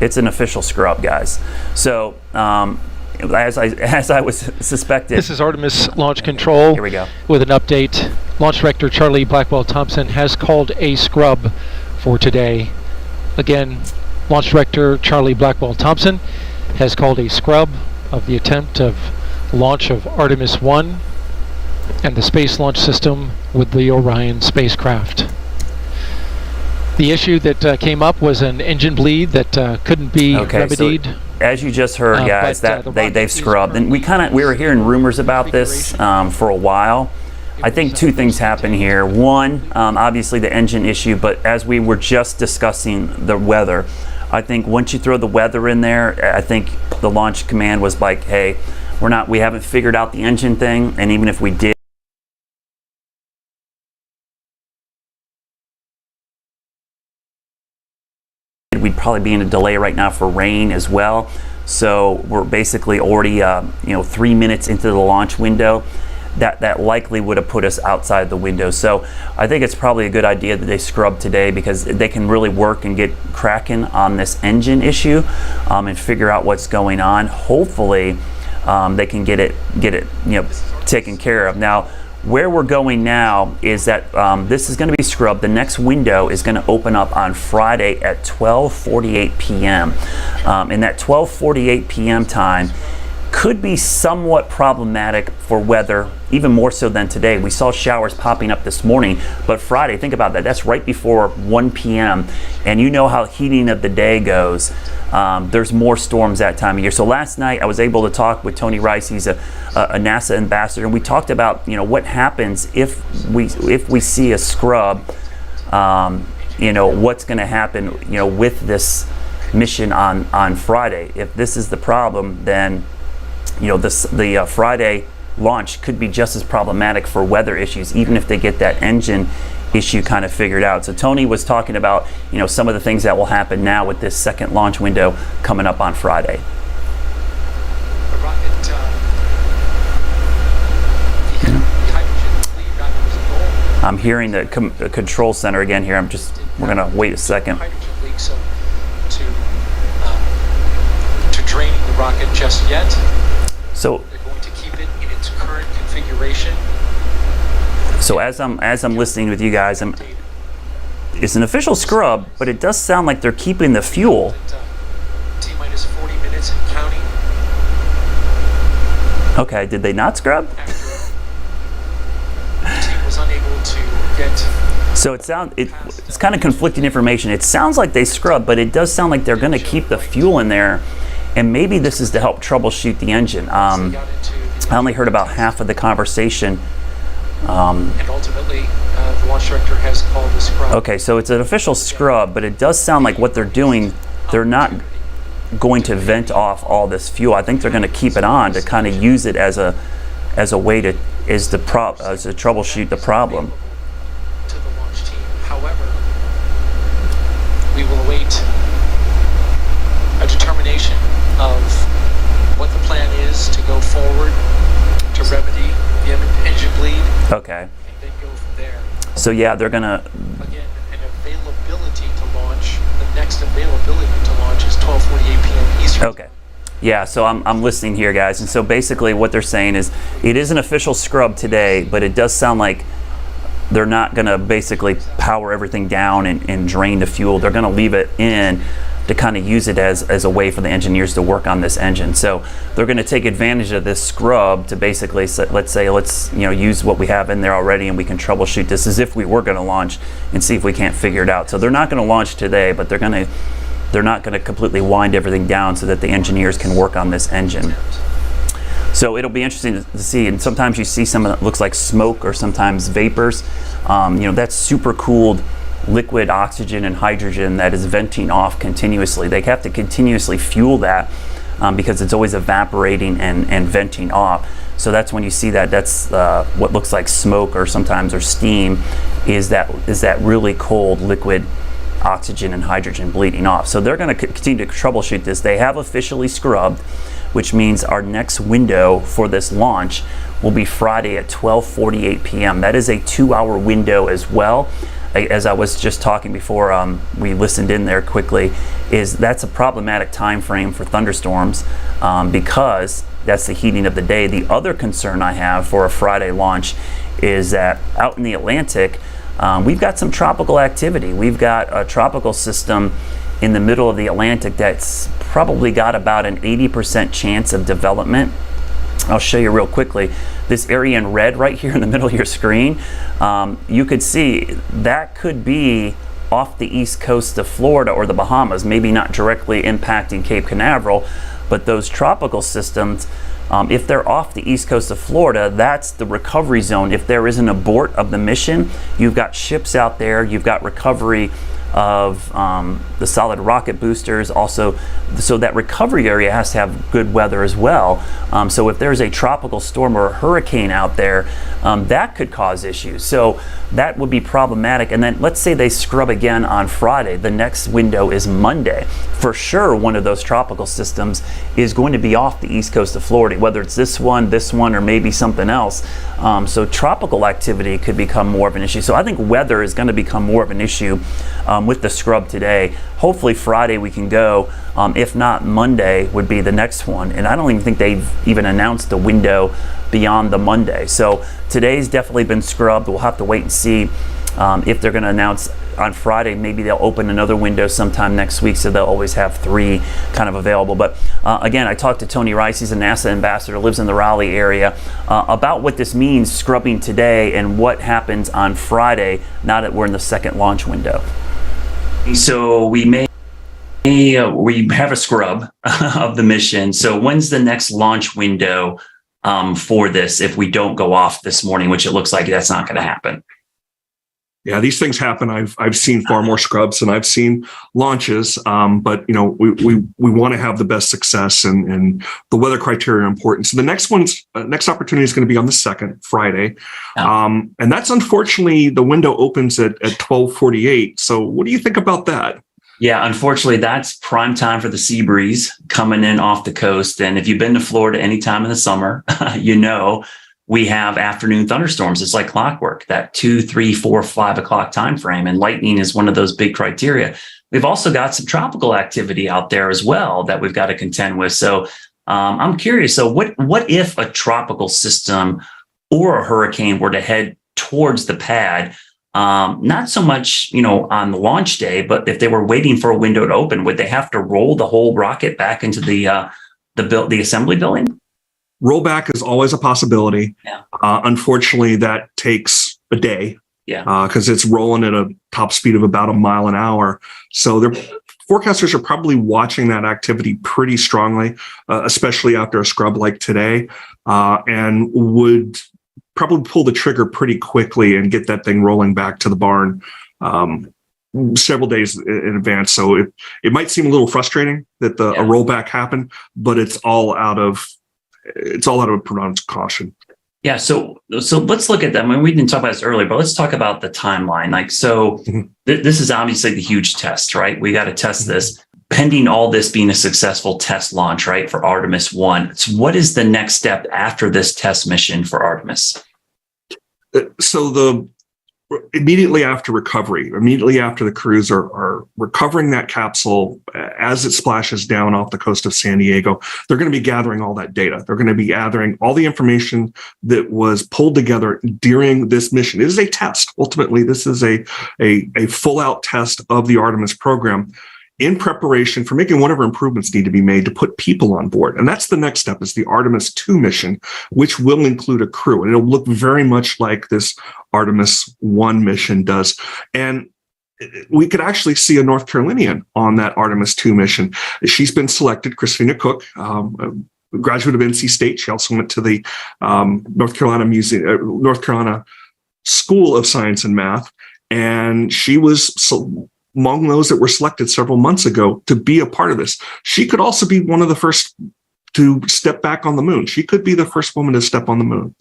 it's an official scrub, guys. So, as I was suspected. This is Artemis Launch Control. Here we go. With an update. Launch Director Charlie Blackwell-Thompson has called a scrub for today. Again, Launch Director Charlie Blackwell-Thompson has called a scrub of the attempt of launch of Artemis 1 and the Space Launch System with the Orion spacecraft. The issue that came up was an engine bleed that couldn't be remedied. So as you just heard, guys, they've scrubbed, and we were hearing rumors about this for a while. I think two things happen here. One, obviously the engine issue, but as we were just discussing the weather, I think once you throw the weather in there, I think the launch command was like, hey, we haven't figured out the engine thing, and even if we did, we'd probably be in a delay right now for rain as well. So we're basically already 3 minutes into the launch window. That likely would have put us outside the window. So I think it's probably a good idea that they scrub today, because they can really work and get cracking on this engine issue and figure out what's going on. Hopefully they can get it taken care of. Now, where we're going now is that this is going to be scrubbed. The next window is going to open up on Friday at 12:48 p.m. And that 12:48 p.m. time could be somewhat problematic for weather, even more so than today. We saw showers popping up this morning, but Friday, think about that, that's right before 1 p.m. and you know how heating of the day goes. There's more storms that time of year. So last night I was able to talk with Tony Rice. He's a NASA ambassador, and we talked about what happens if we see a scrub. What's going to happen with this mission on Friday. If this is the problem, then the Friday launch could be just as problematic for weather issues, even if they get that engine issue kind of figured out. So Tony was talking about some of the things that will happen now with this second launch window coming up on Friday. I'm hearing the control center again here. We're gonna wait a second. To draining the rocket just yet. So they're going to keep it in its current configuration. So as I'm listening with you guys, it's an official scrub, but it does sound like they're keeping the fuel. T-minus 40 minutes and counting. Okay, did they not scrub? The team was unable to get. So it's kind of conflicting information. It sounds like they scrub, but it does sound like they're going to keep the fuel in there, and maybe this is to help troubleshoot the engine. I only heard about half of the conversation. And ultimately, the launch director has called a scrub. Okay, so it's an official scrub, but it does sound like what they're doing, they're not going to vent off all this fuel. I think they're going to keep it on to kind of use it as a way to troubleshoot the problem. To the launch team. However, we will await a determination of what the plan is to go forward to remedy the engine bleed. Okay. And then go from there. So yeah, they're gonna. Again, an availability to launch. The next availability to launch is 12:48 p.m. Eastern. Okay. Yeah, so I'm listening here, guys, and so basically what they're saying is it is an official scrub today, but it does sound like they're not going to basically power everything down and drain the fuel. They're going to leave it in to kind of use it as a way for the engineers to work on this engine. So they're going to take advantage of this scrub to basically let's use what we have in there already, and we can troubleshoot this as if we were going to launch and see if we can't figure it out. So they're not going to launch today, but they're not going to completely wind everything down so that the engineers can work on this engine. So it'll be interesting to see, and sometimes you see something that looks like smoke or sometimes vapors. That's super cooled liquid oxygen and hydrogen that is venting off continuously. They have to continuously fuel that because it's always evaporating and venting off. So that's when you see that. That's what looks like smoke or steam, is that really cold liquid oxygen and hydrogen bleeding off. So they're going to continue to troubleshoot this. They have officially scrubbed, which means our next window for this launch will be Friday at 12:48 p.m. That is a 2-hour window as well. As I was just talking before we listened in there quickly, that's a problematic time frame for thunderstorms because that's the heating of the day. The other concern I have for a Friday launch is that out in the Atlantic, we've got some tropical activity. We've got a tropical system in the middle of the Atlantic that's probably got about an 80% chance of development. I'll show you real quickly. This area in red right here in the middle of your screen, you could see that could be off the east coast of Florida or the Bahamas, maybe not directly impacting Cape Canaveral, but those tropical systems, if they're off the east coast of Florida, that's the recovery zone. If there is an abort of the mission, you've got ships out there, you've got recovery of the solid rocket boosters also, so that recovery area has to have good weather as well. So if there's a tropical storm or a hurricane out there, that could cause issues. So that would be problematic. And then let's say they scrub again on Friday. The next window is Monday. For sure, one of those tropical systems is going to be off the east coast of Florida, whether it's this one, or maybe something else. So tropical activity could become more of an issue. So I think weather is going to become more of an issue with the scrub today. Hopefully Friday we can go. If not, Monday would be the next one. And I don't even think they've even announced the window beyond the Monday. So today's definitely been scrubbed. We'll have to wait and see if they're going to announce on Friday. Maybe they'll open another window sometime next week, so they'll always have 3 kind of available. But again, I talked to Tony Rice, he's a NASA ambassador, lives in the Raleigh area, about what this means, scrubbing today, and what happens on Friday now that we're in the second launch window. So we have a scrub of the mission. So when's the next launch window for this if we don't go off this morning, which it looks like that's not going to happen? Yeah, these things happen. I've seen far more scrubs than I've seen launches, but we want to have the best success, and the weather criteria are important. So the next opportunity is going to be on the 2nd, Friday, and that's unfortunately the window opens at 12:48. So what do you think about that? Yeah, unfortunately, that's prime time for the sea breeze coming in off the coast. And if you've been to Florida any time in the summer, we have afternoon thunderstorms. It's like clockwork, that 2, 3, 4, 5 o'clock time frame. And lightning is one of those big criteria. We've also got some tropical activity out there as well that we've got to contend with. So I'm curious. So what if a tropical system or a hurricane were to head towards the pad? Not so much, on the launch day, but if they were waiting for a window to open, would they have to roll the whole rocket back into the assembly building? Rollback is always a possibility. Yeah. Unfortunately, that takes a day. Yeah. Because it's rolling at a top speed of about a mile an hour. So forecasters are probably watching that activity pretty strongly, especially after a scrub like today, and would probably pull the trigger pretty quickly and get that thing rolling back to the barn several days in advance. So it might seem a little frustrating that a rollback happened, but it's all out of pronounced caution. Yeah. So let's look at that. I mean, we didn't talk about this earlier, but let's talk about the timeline. This is obviously the huge test, right? We got to test this. Pending all this being a successful test launch, right, for Artemis 1. So what is the next step after this test mission for Artemis? So immediately after recovery, immediately after the crews are recovering that capsule as it splashes down off the coast of San Diego, they're going to be gathering all that data. They're going to be gathering all the information that was pulled together during this mission. It is a test. Ultimately, this is a full-out test of the Artemis program in preparation for making whatever improvements need to be made to put people on board. And that's the next step, is the Artemis 2 mission, which will include a crew. And it'll look very much like this Artemis 1 mission does. And we could actually see a North Carolinian on that Artemis 2 mission. She's been selected, Christina Cook, a graduate of NC State. She also went to the North Carolina School of Science and Math. And she was among those that were selected several months ago to be a part of this. She could also be one of the first to step back on the moon. She could be the first woman to step on the moon.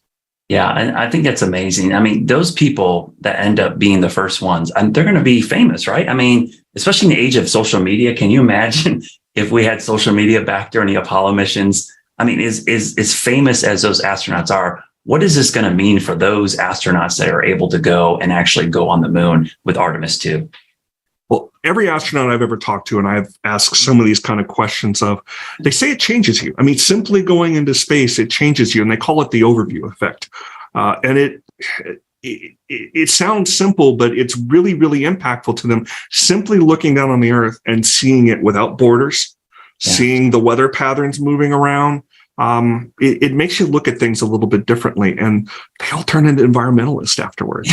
Yeah, and I think that's amazing. I mean, those people that end up being the first ones, and they're going to be famous, right? I mean, especially in the age of social media. Can you imagine if we had social media back during the Apollo missions? I mean, as famous as those astronauts are, what is this going to mean for those astronauts that are able to go and actually go on the moon with Artemis 2? Well, every astronaut I've ever talked to, and I've asked some of these kind of questions of, they say it changes you. I mean, simply going into space, it changes you, and they call it the overview effect. And it sounds simple, but it's really, really impactful to them. Simply looking down on the Earth and seeing it without borders, seeing the weather patterns moving around, it makes you look at things a little bit differently, and they all turn into environmentalists afterwards.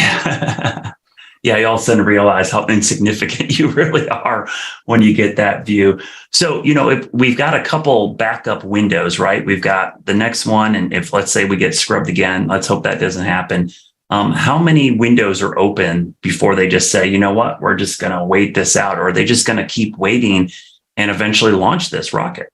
Yeah, you all of a sudden realize how insignificant you really are when you get that view. So, if we've got a couple backup windows, right? We've got the next one, and if let's say we get scrubbed again, let's hope that doesn't happen. How many windows are open before they just say, you know what, we're just going to wait this out, or are they just going to keep waiting and eventually launch this rocket?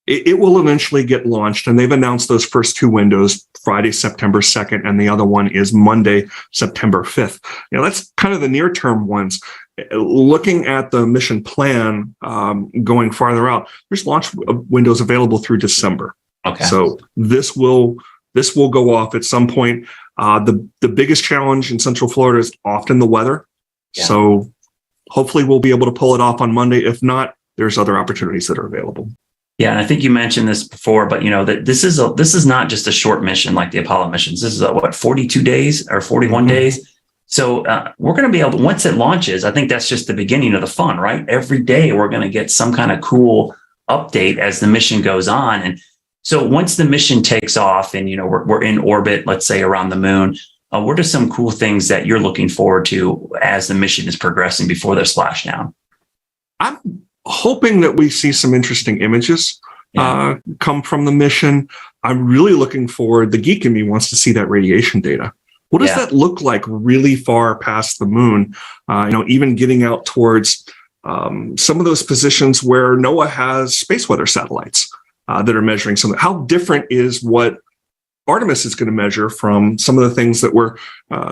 It will eventually get launched, and they've announced those first two windows, Friday, September 2nd, and the other one is Monday, September 5th. That's kind of the near-term ones. Looking at the mission plan going farther out, there's launch windows available through December. Okay. So this will go off at some point. The biggest challenge in Central Florida is often the weather. Yeah. So hopefully we'll be able to pull it off on Monday. If not, there's other opportunities that are available. Yeah, and I think you mentioned this before, but that this is not just a short mission like the Apollo missions. This is 42 days or 41 days. So we're going to be able to, once it launches, I think that's just the beginning of the fun, right? Every day we're going to get some kind of cool update as the mission goes on. And so once the mission takes off and we're in orbit, let's say around the moon, what are some cool things that you're looking forward to as the mission is progressing before the splashdown? I'm hoping that we see some interesting images come from the mission. I'm really looking forward. The geek in me wants to see that radiation data. What does that look like really far past the moon? Even getting out towards some of those positions where NOAA has space weather satellites that are measuring something. How different is what Artemis is going to measure from some of the things that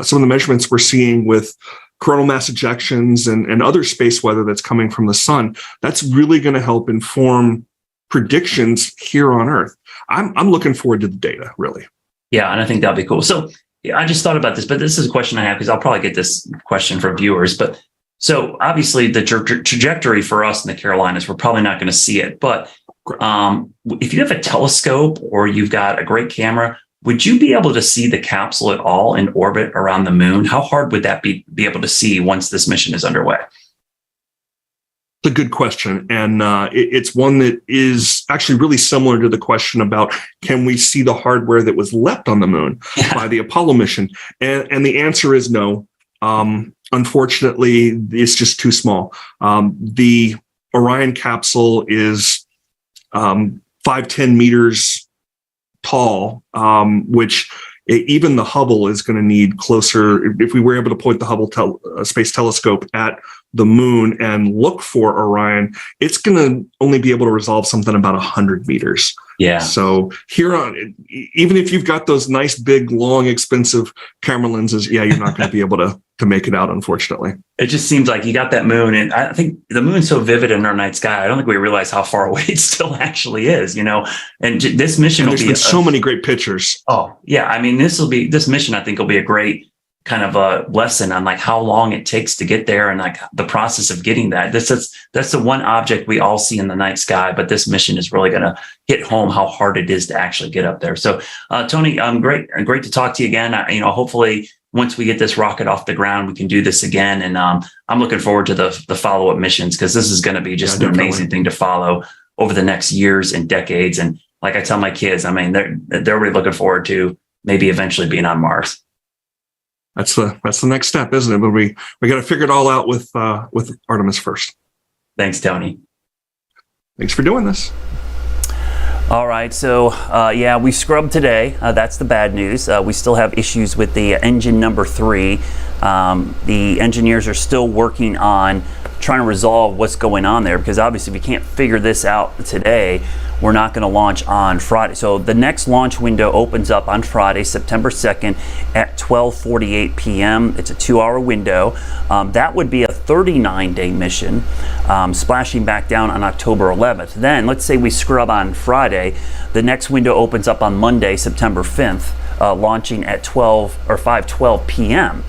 some of the measurements we're seeing with coronal mass ejections and other space weather that's coming from the sun? That's really going to help inform predictions here on Earth. I'm looking forward to the data, really. Yeah, and I think that'd be cool. So I just thought about this, but this is a question I have because I'll probably get this question from viewers. But so obviously the trajectory for us in the Carolinas, we're probably not going to see it. But if you have a telescope or you've got a great camera, would you be able to see the capsule at all in orbit around the moon? How hard would that be able to see once this mission is underway? It's a good question. And it's one that is actually really similar to the question about, can we see the hardware that was left on the moon by the Apollo mission? And the answer is no. Unfortunately, it's just too small. The Orion capsule is 5-10 meters tall, which even the Hubble is going to need closer. If we were able to point the Hubble Space Telescope at the moon and look for Orion, it's going to only be able to resolve something about 100 meters. Yeah. So here on, even if you've got those nice, big, long, expensive camera lenses, you're not going to be able to make it out, unfortunately. It just seems like you got that moon, and I think the moon's so vivid in our night sky. I don't think we realize how far away it still actually is, And this mission will be. There's been so many great pictures. Oh yeah, I mean, this mission I think will be a great kind of a lesson on like how long it takes to get there and like the process of getting that. That's the one object we all see in the night sky, but this mission is really going to hit home how hard it is to actually get up there. So Tony, great to talk to you again. Hopefully once we get this rocket off the ground, we can do this again. And I'm looking forward to the follow-up missions, because this is going to be just an amazing thing to follow over the next years and decades. And like I tell my kids, I mean, they're really looking forward to maybe eventually being on Mars. That's the next step, isn't it? But we got to figure it all out with Artemis first. Thanks, Tony. Thanks for doing this. All right, so we scrubbed today. That's the bad news. We still have issues with the engine number 3. The engineers are still working on trying to resolve what's going on there, because obviously if we can't figure this out today, we're not going to launch on Friday. So the next launch window opens up on Friday, September 2nd at 12:48 p.m. It's a 2-hour window. That would be a 39-day mission, splashing back down on October 11th. Then let's say we scrub on Friday. The next window opens up on Monday, September 5th, launching at 5:12 p.m.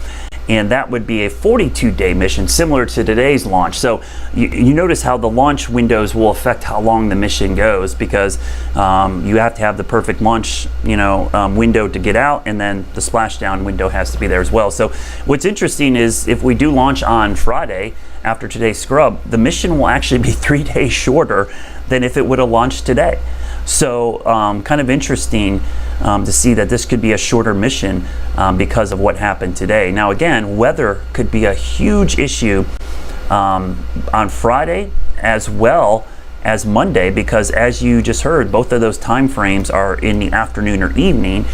And that would be a 42-day mission, similar to today's launch. So you notice how the launch windows will affect how long the mission goes, because you have to have the perfect launch window to get out, and then the splashdown window has to be there as well. So what's interesting is if we do launch on Friday after today's scrub, the mission will actually be 3 days shorter than if it would have launched today. So kind of interesting to see that this could be a shorter mission because of what happened today. Now again, weather could be a huge issue on Friday as well as Monday, because as you just heard, both of those time frames are in the afternoon or evening,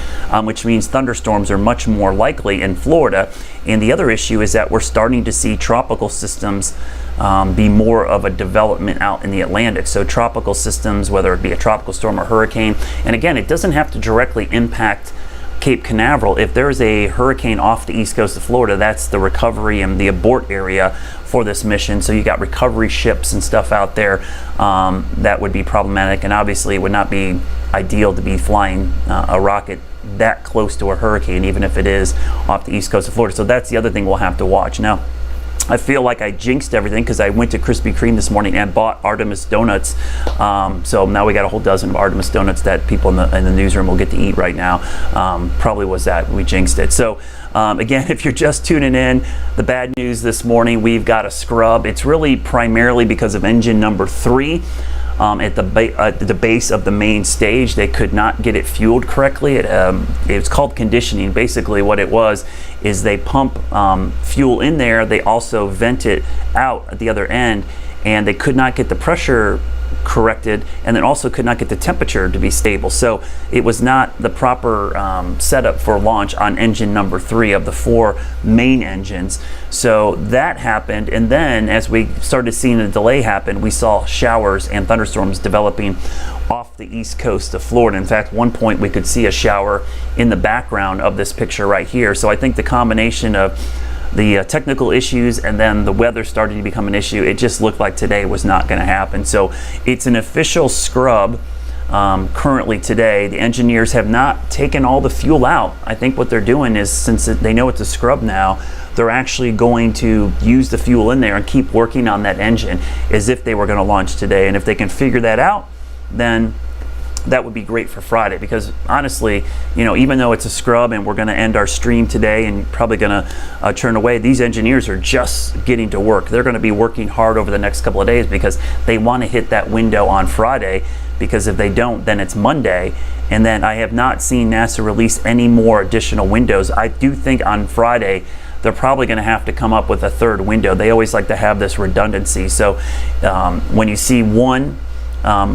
which means thunderstorms are much more likely in Florida. And the other issue is that we're starting to see tropical systems be more of a development out in the Atlantic. So tropical systems, whether it be a tropical storm or hurricane, and again, it doesn't have to directly impact Cape Canaveral. If there's a hurricane off the east coast of Florida, that's the recovery and the abort area for this mission. So you got recovery ships and stuff out there that would be problematic, and obviously it would not be ideal to be flying a rocket that close to a hurricane, even if it is off the east coast of Florida. So that's the other thing we'll have to watch. Now, I feel like I jinxed everything because I went to Krispy Kreme this morning and bought Artemis donuts. So now we got a whole dozen of Artemis donuts that people in the newsroom will get to eat right now. Probably was that we jinxed it. So again, if you're just tuning in, the bad news this morning, we've got a scrub. It's really primarily because of engine number 3. At the base of the main stage, they could not get it fueled correctly. It's called conditioning. Basically what it was is they pump fuel in there, they also vent it out at the other end, and they could not get the pressure corrected, and then also could not get the temperature to be stable. So it was not the proper setup for launch on engine number 3 of the 4 main engines. So that happened, and then as we started seeing the delay happen, we saw showers and thunderstorms developing off the east coast of Florida. In fact, one point we could see a shower in the background of this picture right here. So I think the combination of the technical issues and then the weather starting to become an issue, it just looked like today was not going to happen. So it's an official scrub currently today. The engineers have not taken all the fuel out. I think what they're doing is, since they know it's a scrub now, they're actually going to use the fuel in there and keep working on that engine as if they were going to launch today. And if they can figure that out, then that would be great for Friday, because honestly, even though it's a scrub and we're going to end our stream today and probably going to turn away, these engineers are just getting to work. They're going to be working hard over the next couple of days because they want to hit that window on Friday, because if they don't, then it's Monday. And then I have not seen NASA release any more additional windows. I do think on Friday they're probably going to have to come up with a third window. They always like to have this redundancy. So when you see one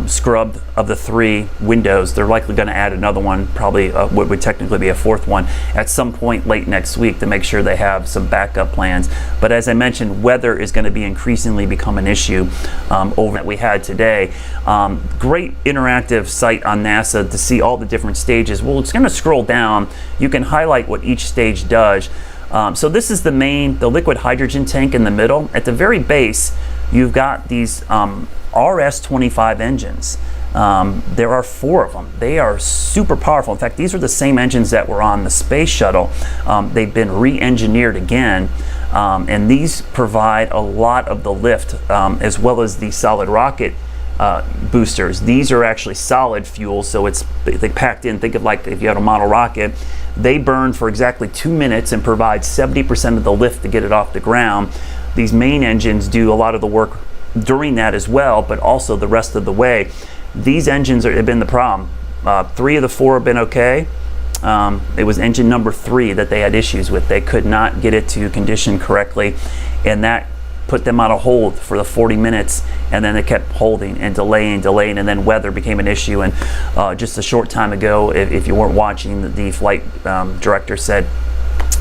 scrubbed of the 3 windows, they're likely going to add another one, probably what would technically be a 4th one, at some point late next week to make sure they have some backup plans. But as I mentioned, weather is going to be increasingly become an issue over that we had today. Great interactive site on NASA to see all the different stages. Well, it's going to scroll down. You can highlight what each stage does. So this is the liquid hydrogen tank in the middle. At the very base, you've got these RS-25 engines. There are 4 of them. They are super powerful. In fact, these are the same engines that were on the space shuttle. They've been re-engineered again, and these provide a lot of the lift, as well as the solid rocket boosters. These are actually solid fuel, so they packed in. Think of like if you had a model rocket. They burn for exactly 2 minutes and provide 70% of the lift to get it off the ground. These main engines do a lot of the work during that as well, but also the rest of the way. These engines have been the problem. 3 of the 4 have been okay. It was engine number 3 that they had issues with. They could not get it to condition correctly, and that put them on a hold for the 40 minutes, and then they kept holding and delaying, and then weather became an issue. And just a short time ago, if you weren't watching, the flight director said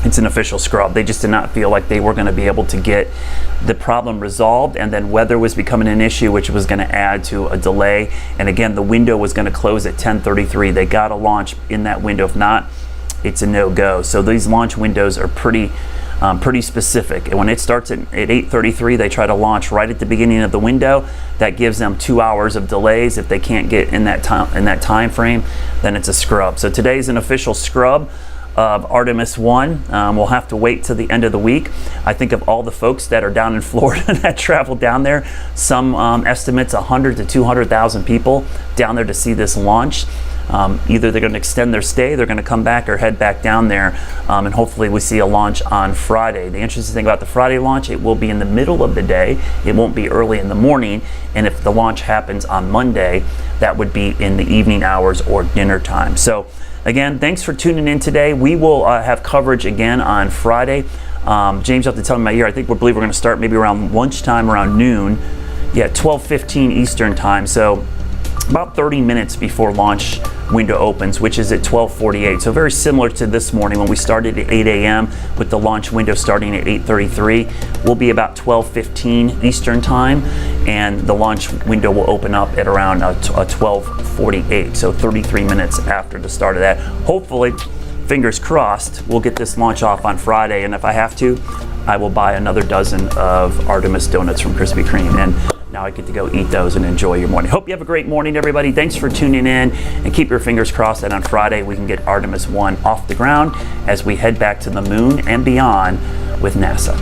it's an official scrub. They just did not feel like they were going to be able to get the problem resolved, and then weather was becoming an issue, which was going to add to a delay. And again, the window was going to close at 10:33. They got to launch in that window. If not, it's a no-go. So these launch windows are pretty specific. And when it starts at 8:33, they try to launch right at the beginning of the window. That gives them 2 hours of delays. If they can't get in that time frame, then it's a scrub. So today's an official scrub of Artemis 1. We'll have to wait till the end of the week. I think of all the folks that are down in Florida that travel down there, some estimates 100 to 200,000 people down there to see this launch. Either they're going to extend their stay, they're going to come back, or head back down there, and hopefully we see a launch on Friday. The interesting thing about the Friday launch, it will be in the middle of the day. It won't be early in the morning, and if the launch happens on Monday, that would be in the evening hours or dinner time. So again, thanks for tuning in today. We will have coverage again on Friday. James, you have to tell me my year. I think we believe we're going to start maybe around lunchtime, around noon. Yeah, 12:15 Eastern time. So about 30 minutes before launch window opens, which is at 12:48. So very similar to this morning when we started at 8 a.m. with the launch window starting at 8:33. We'll be about 12:15 Eastern time, and the launch window will open up at around 12:48. So 33 minutes after the start of that. Hopefully, fingers crossed, we'll get this launch off on Friday, and if I have to, I will buy another dozen of Artemis donuts from Krispy Kreme. And now I get to go eat those and enjoy your morning. Hope you have a great morning, everybody. Thanks for tuning in, and keep your fingers crossed that on Friday we can get Artemis 1 off the ground as we head back to the moon and beyond with NASA.